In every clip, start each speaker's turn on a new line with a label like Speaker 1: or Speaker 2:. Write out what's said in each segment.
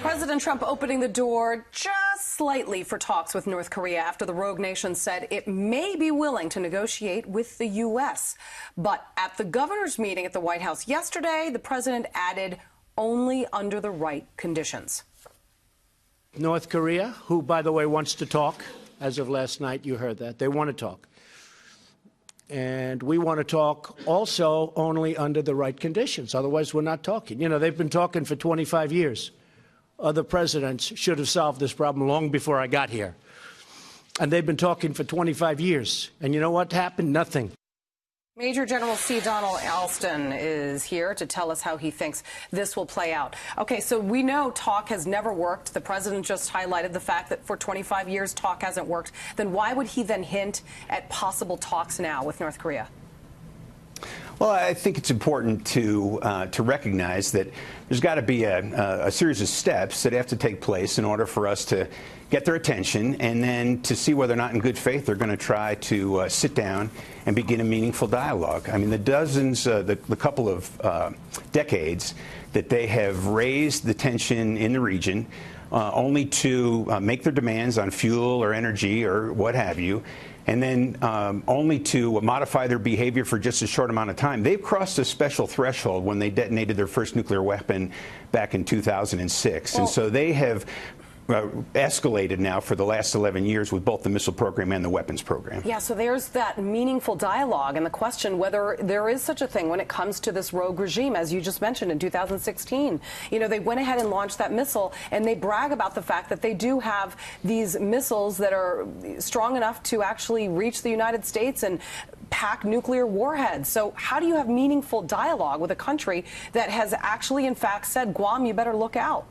Speaker 1: President Trump opening the door just slightly for talks with North Korea after the rogue nation said it may be willing to negotiate with the U.S. But at the governor's meeting at the White House yesterday, the president added only under the right conditions.
Speaker 2: North Korea, who, by the way, wants to talk, as of last night, you heard that. They want to talk. And we want to talk also only under the right conditions. Otherwise, we're not talking. You know, they've been talking for 25 years. Other presidents should have solved this problem long before I got here. And they've been talking for 25 years. And you know what happened? Nothing.
Speaker 1: Major General C. Donald Alston is here to tell us how he thinks this will play out. Okay, so we know talk has never worked. The president just highlighted the fact that for 25 years talk hasn't worked. Then why would he then hint at possible talks now with North Korea?
Speaker 3: Well, I think it's important to recognize that there's got to be a series of steps that have to take place in order for us to get their attention and then to see whether or not in good faith they're going to try to sit down and begin a meaningful dialogue. I mean, the couple of decades that they have raised the tension in the region only to make their demands on fuel or energy or what have you, and then only to modify their behavior for just a short amount of time. They've crossed a special threshold when they detonated their first nuclear weapon back in 2006. And so they have escalated now for the last 11 years with both the missile program and the weapons program.
Speaker 1: Yeah, so there's that meaningful dialogue and the question whether there is such a thing when it comes to this rogue regime, as you just mentioned in 2016. You know, they went ahead and launched that missile, and they brag about the fact that they do have these missiles that are strong enough to actually reach the United States and pack nuclear warheads. So how do you have meaningful dialogue with a country that has actually, in fact, said, Guam, you better look out?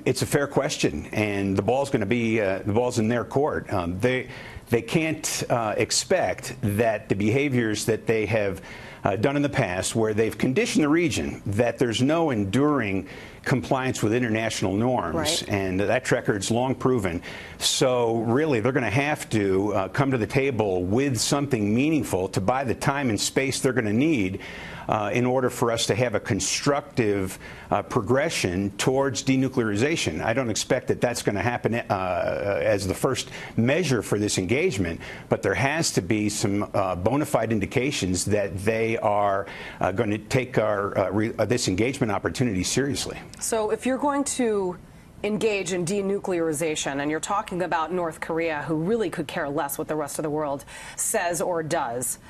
Speaker 3: It's a fair question, and the ball's going to be the ball's in their court. They can't expect that the behaviors that they have done in the past, where they've conditioned the region that there's no enduring compliance with international norms,
Speaker 1: right,
Speaker 3: and that record's long proven. So really, they're going to have to come to the table with something meaningful to buy the time and space they're going to need in order for us to have a constructive progression towards denuclearization. I don't expect that that's going to happen as the first measure for this engagement, but there has to be some bona fide indications that they are going to take this engagement opportunity seriously.
Speaker 1: So if you're going to engage in denuclearization, and you're talking about North Korea, who really could care less what the rest of the world says or does,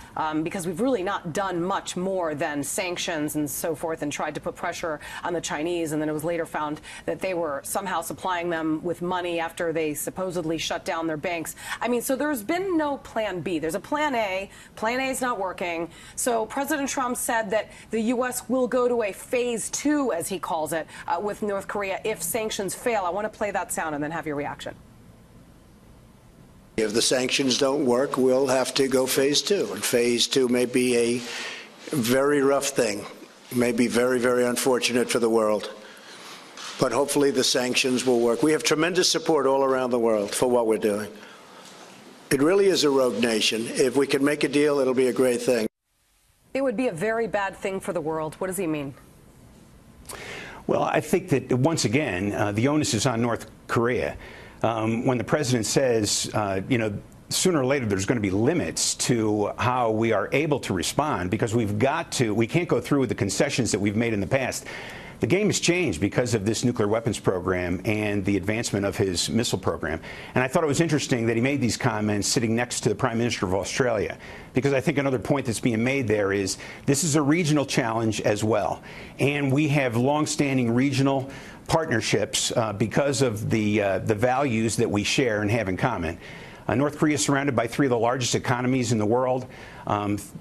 Speaker 1: because we've really not done much more than sanctions and so forth and tried to put pressure on the Chinese, and then it was later found that they were somehow supplying them with money after they supposedly shut down their banks. I mean, so there's been no plan B. There's a plan A. Plan A is not working. So President Trump said that the U.S. will go to a phase 2, as he calls it, with North Korea if sanctions fail. I want to play that sound and then have your reaction.
Speaker 4: If the sanctions don't work, we'll have to go phase 2. And phase 2 may be a very rough thing, may be very, very unfortunate for the world. But hopefully the sanctions will work. We have tremendous support all around the world for what we're doing. It really is a rogue nation. If we can make a deal, it'll be a great thing.
Speaker 1: It would be a very bad thing for the world. What does he mean?
Speaker 3: Well, I think that, once again, the onus is on North Korea. When the president says, you know, sooner or later there's going to be limits to how we are able to respond, because we can't go through with the concessions that we've made in the past. The game has changed because of this nuclear weapons program and the advancement of his missile program. And I thought it was interesting that he made these comments sitting next to the Prime Minister of Australia, because I think another point that's being made there is this is a regional challenge as well. And we have longstanding regional partnerships because of the values that we share and have in common. North Korea is surrounded by 3 of the largest economies in the world,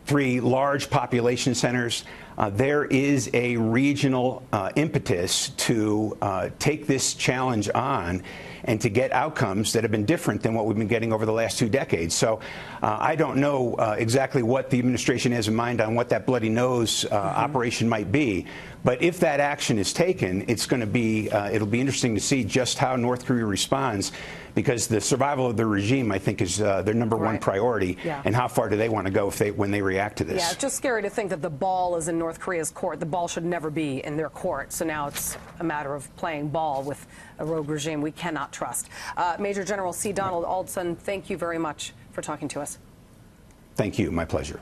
Speaker 3: 3 large population centers. There is a regional impetus to take this challenge on and to get outcomes that have been different than what we've been getting over the last 2 decades. So I don't know exactly what the administration has in mind on what that bloody nose operation might be. But if that action is taken, it's going to be it'll be interesting to see just how North Korea responds, because the survival of the regime, I think, is their number one priority. Yeah. And how far do they want to go when they react to this.
Speaker 1: Yeah, it's just scary to think that the ball is in North Korea's court. The ball should never be in their court. So now it's a matter of playing ball with a rogue regime we cannot trust. Major General C. Donald Aldson, thank you very much for talking to us.
Speaker 3: Thank you. My pleasure.